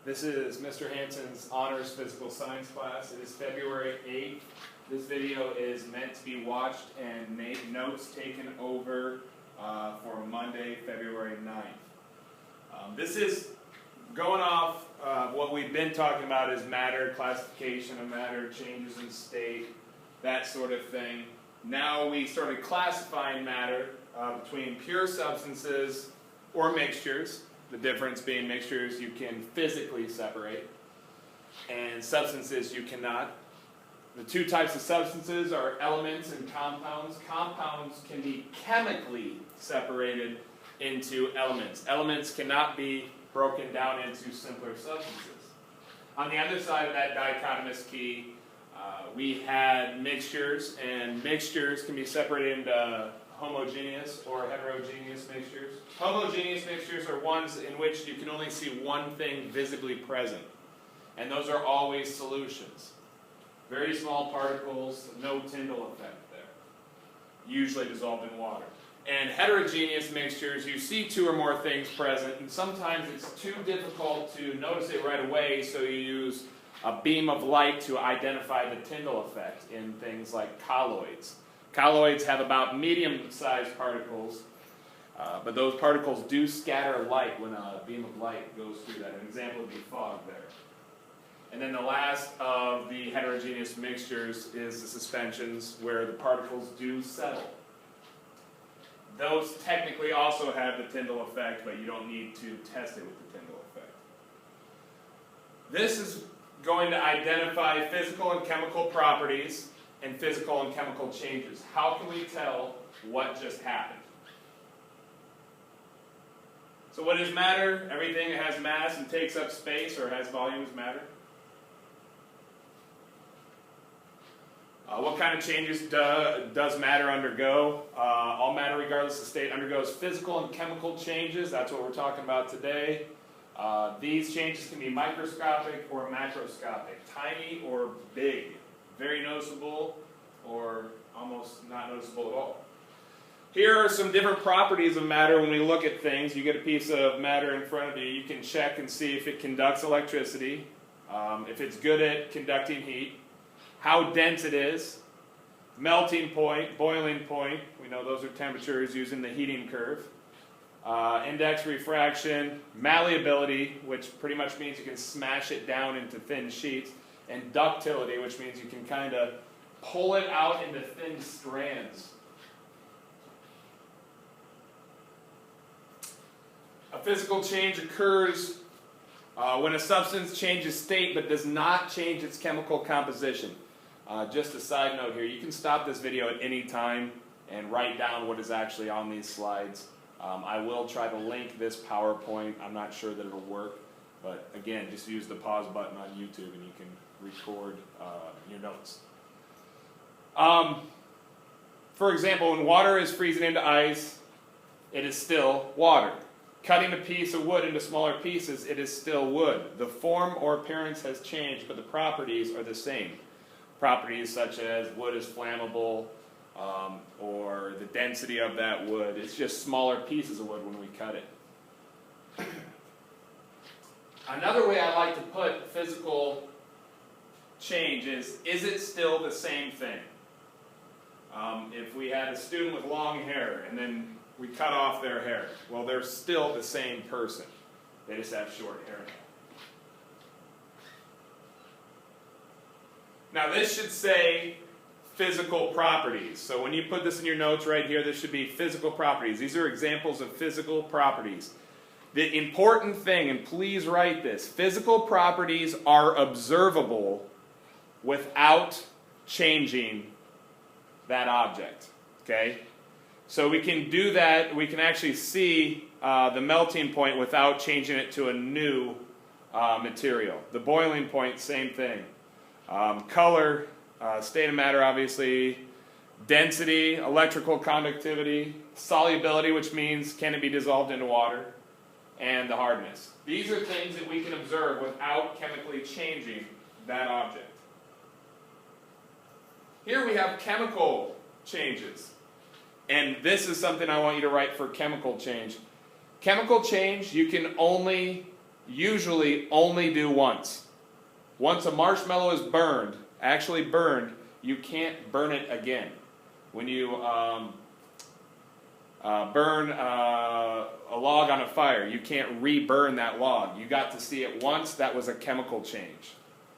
This is Mr. Hansen's Honors Physical Science class. It is February 8th. This video is meant to be watched and notes taken over for Monday, February 9th. This is going off what we've been talking about is matter, classification of matter, changes in state, that sort of thing. Now we started classifying matter between pure substances or mixtures. The difference being mixtures you can physically separate, and substances you cannot. The two types of substances are elements and compounds. Compounds can be chemically separated into elements. Elements cannot be broken down into simpler substances. On the other side of that dichotomous key, we had mixtures, and mixtures can be separated into homogeneous or heterogeneous mixtures. Homogeneous mixtures are ones in which you can only see one thing visibly present, and those are always solutions. Very small particles, no Tyndall effect there, usually dissolved in water. And heterogeneous mixtures, you see two or more things present, and sometimes it's too difficult to notice it right away, so you use a beam of light to identify the Tyndall effect in things like colloids. Colloids have about medium-sized particles, but those particles do scatter light when a beam of light goes through that. An example would be fog there. And then the last of the heterogeneous mixtures is the suspensions, where the particles do settle. Those technically also have the Tyndall effect, but you don't need to test it with the Tyndall effect. This is going to identify physical and chemical properties and physical and chemical changes. How can we tell what just happened? So what is matter? Everything that has mass and takes up space or has volume is matter. What kind of changes does matter undergo? All matter, regardless of state, undergoes physical and chemical changes. That's what we're talking about today. These changes can be microscopic or macroscopic, tiny or big, very noticeable or almost not noticeable at all. Here are some different properties of matter when we look at things. You get a piece of matter in front of you. You can check and see if it conducts electricity, if it's good at conducting heat, how dense it is, melting point, boiling point. We know those are temperatures using the heating curve. Index refraction, malleability, which pretty much means you can smash it down into thin sheets, and ductility, which means you can kind of pull it out into thin strands. A physical change occurs when a substance changes state but does not change its chemical composition. Just a side note here, you can stop this video at any time and write down what is actually on these slides. I will try to link this PowerPoint. I'm not sure that it'll work, but again, just use the pause button on YouTube and you can record your notes. For example, when water is freezing into ice, it is still water. Cutting a piece of wood into smaller pieces, it is still wood. The form or appearance has changed, but the properties are the same. Properties such as wood is flammable, or the density of that wood. It's just smaller pieces of wood when we cut it. Another way I like to put physical change is it still the same thing? If we had a student with long hair and then we cut off their hair, well, they're still the same person. They just have short hair now. Now this should say physical properties. So when you put this in your notes right here, this should be physical properties. These are examples of physical properties. The important thing, and please write this, physical properties are observable without changing that object. Okay? So we can do that. We can actually see the melting point without changing it to a new material. The boiling point, same thing. Color, state of matter, obviously. Density, electrical conductivity. Solubility, which means can it be dissolved into water. And the hardness. These are things that we can observe without chemically changing that object. Here we have chemical changes. And this is something I want you to write for chemical change. Chemical change, you can only usually only do once. Once a marshmallow is burned, actually burned, you can't burn it again. When you burn a log on a fire, you can't re-burn that log. You got to see it once, that was a chemical change.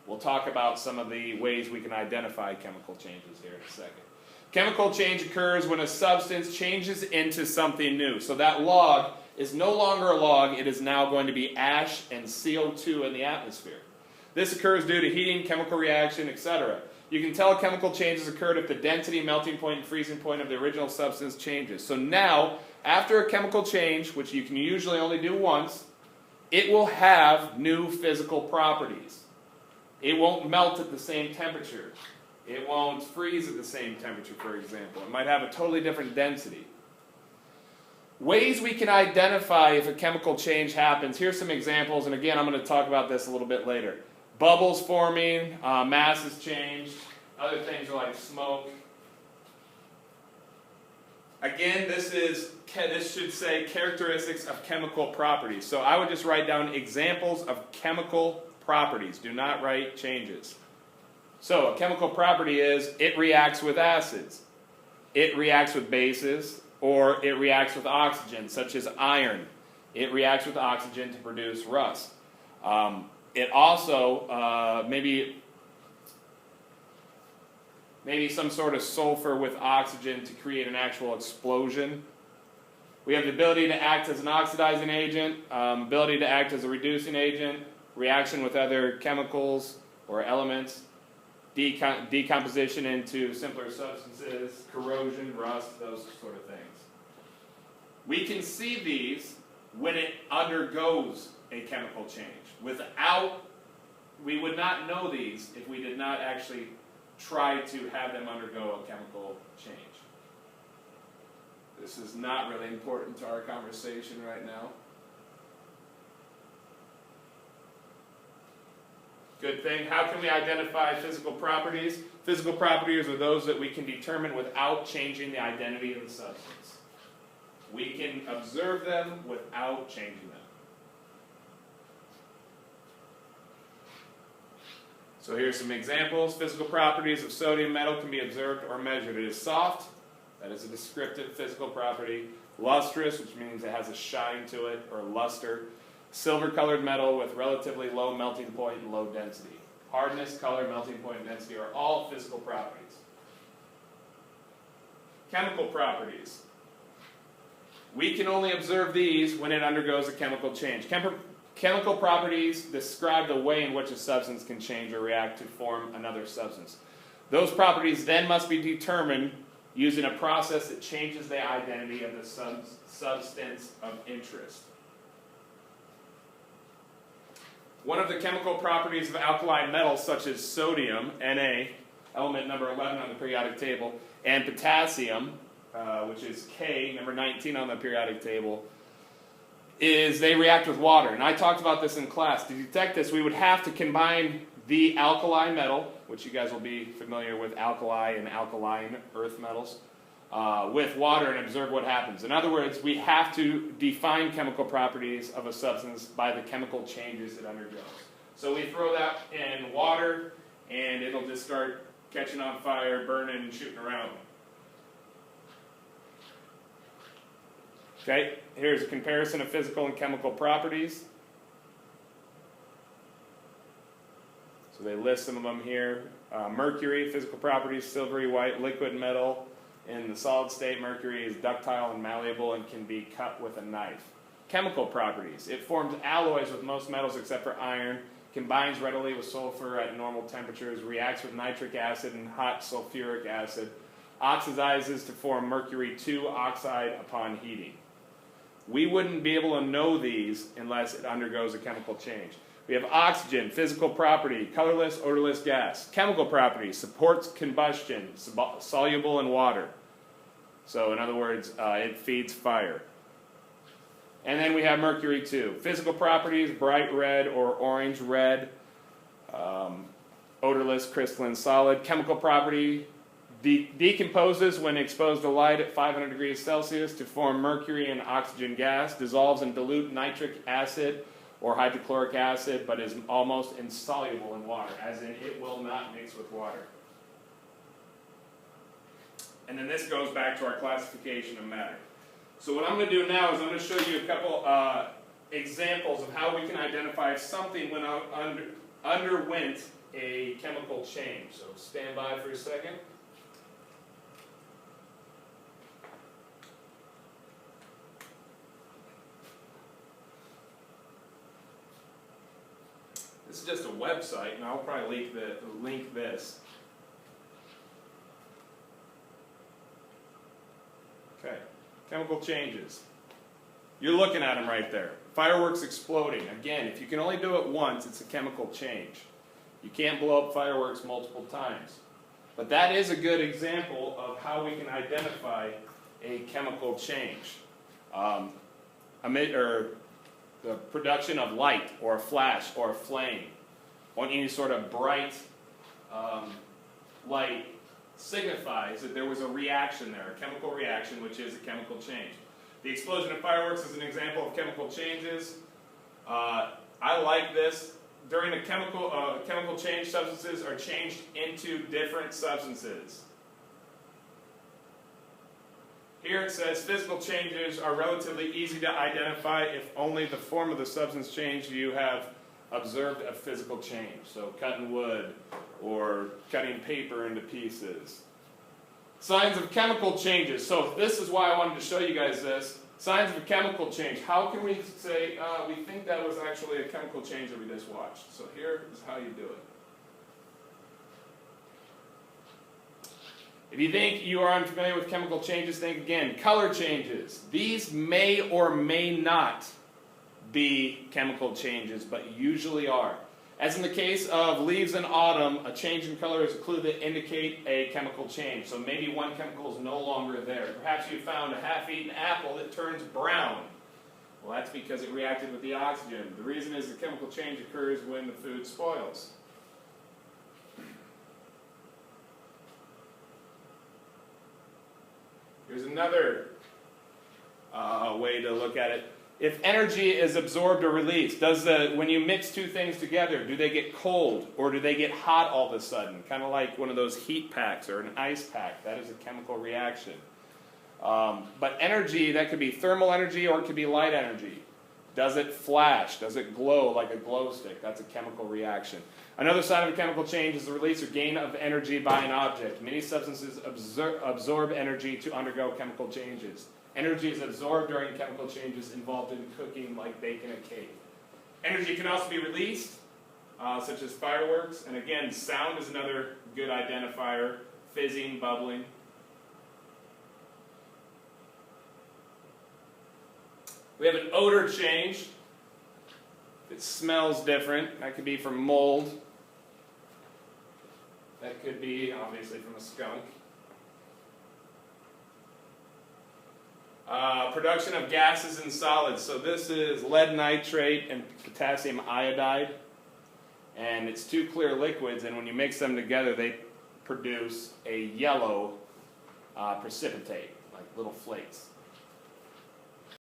We'll talk about some of the ways we can identify chemical changes here in a second. Chemical change occurs when a substance changes into something new. So that log is no longer a log, it is now going to be ash and CO2 in the atmosphere. This occurs due to heating, chemical reaction, etc. You can tell chemical changes occurred if the density, melting point, and freezing point of the original substance changes. So now, after a chemical change, which you can usually only do once, it will have new physical properties. It won't melt at the same temperature. It won't freeze at the same temperature, for example. It might have a totally different density. Ways we can identify if a chemical change happens. Here's some examples, and again, I'm going to talk about this a little bit later. Bubbles forming, masses changed, other things are like smoke. Again, this should say characteristics of chemical properties. So I would just write down examples of chemical properties. Do not write changes. So a chemical property is it reacts with acids, it reacts with bases, or it reacts with oxygen, such as iron. It reacts with oxygen to produce rust. It also, maybe some sort of sulfur with oxygen to create an actual explosion. We have the ability to act as an oxidizing agent, ability to act as a reducing agent, reaction with other chemicals or elements, decomposition into simpler substances, corrosion, rust, those sort of things. We can see these when it undergoes a chemical change. We would not know these if we did not actually try to have them undergo a chemical change. This is not really important to our conversation right now. Good thing. How can we identify physical properties? Physical properties are those that we can determine without changing the identity of the substance. We can observe them without changing them. So here's some examples. Physical properties of sodium metal can be observed or measured. It is soft. That is a descriptive physical property. Lustrous, which means it has a shine to it, or luster. Silver-colored metal with relatively low melting point and low density. Hardness, color, melting point, and density are all physical properties. Chemical properties. We can only observe these when it undergoes a chemical change. Chemical properties describe the way in which a substance can change or react to form another substance. Those properties then must be determined using a process that changes the identity of the substance of interest. One of the chemical properties of alkaline metals, such as sodium, Na, element number 11 on the periodic table, and potassium, which is K, number 19 on the periodic table, is they react with water. And I talked about this in class. To detect this, we would have to combine the alkali metal, which you guys will be familiar with, alkali and alkaline earth metals, with water and observe what happens. In other words, we have to define chemical properties of a substance by the chemical changes it undergoes. So we throw that in water, and it'll just start catching on fire, burning, and shooting around. Okay, here's a comparison of physical and chemical properties. So they list some of them here. Mercury, physical properties, silvery white liquid metal. In the solid state, mercury is ductile and malleable and can be cut with a knife. Chemical properties. It forms alloys with most metals except for iron, combines readily with sulfur at normal temperatures, reacts with nitric acid and hot sulfuric acid, oxidizes to form mercury 2 oxide upon heating. We wouldn't be able to know these unless it undergoes a chemical change. We have oxygen, physical property, colorless, odorless gas. Chemical property, supports combustion, soluble in water. So in other words, it feeds fire. And then we have mercury 2. Physical properties, bright red or orange red, odorless, crystalline, solid. Chemical property, decomposes when exposed to light at 500 degrees Celsius to form mercury and oxygen gas, dissolves in dilute nitric acid or hydrochloric acid, but is almost insoluble in water, as in it will not mix with water. And then this goes back to our classification of matter. So what I'm going to do now is I'm going to show you a couple examples of how we can identify if something underwent a chemical change. So stand by for a second. This is just a website, and I'll probably link this. Okay, chemical changes. You're looking at them right there. Fireworks exploding. Again, if you can only do it once, it's a chemical change. You can't blow up fireworks multiple times. But that is a good example of how we can identify a chemical change. The production of light, or a flash, or a flame, or any sort of bright light signifies that there was a reaction there, a chemical reaction, which is a chemical change. The explosion of fireworks is an example of chemical changes. I like this. During a chemical change, substances are changed into different substances. Here it says physical changes are relatively easy to identify if only the form of the substance changed you have observed a physical change. So cutting wood or cutting paper into pieces. Signs of chemical changes. So this is why I wanted to show you guys this. Signs of a chemical change. How can we say we think that was actually a chemical change that we just watched? So here is how you do it. If you think you are unfamiliar with chemical changes, think again. Color changes. These may or may not be chemical changes, but usually are. As in the case of leaves in autumn, a change in color is a clue that indicate a chemical change. So maybe one chemical is no longer there. Perhaps you found a half-eaten apple that turns brown. Well, that's because it reacted with the oxygen. The reason is the chemical change occurs when the food spoils. Here's another way to look at it. If energy is absorbed or released, when you mix two things together, do they get cold or do they get hot all of a sudden? Kind of like one of those heat packs or an ice pack. That is a chemical reaction. But energy, that could be thermal energy or it could be light energy. Does it flash? Does it glow like a glow stick? That's a chemical reaction. Another sign of a chemical change is the release or gain of energy by an object. Many substances absorb energy to undergo chemical changes. Energy is absorbed during chemical changes involved in cooking, like baking a cake. Energy can also be released, such as fireworks. And again, sound is another good identifier. Fizzing, bubbling. We have an odor change. It smells different. That could be from mold. That could be, obviously, from a skunk. Production of gases and solids. So this is lead nitrate and potassium iodide. And it's two clear liquids, and when you mix them together, they produce a yellow precipitate, like little flakes.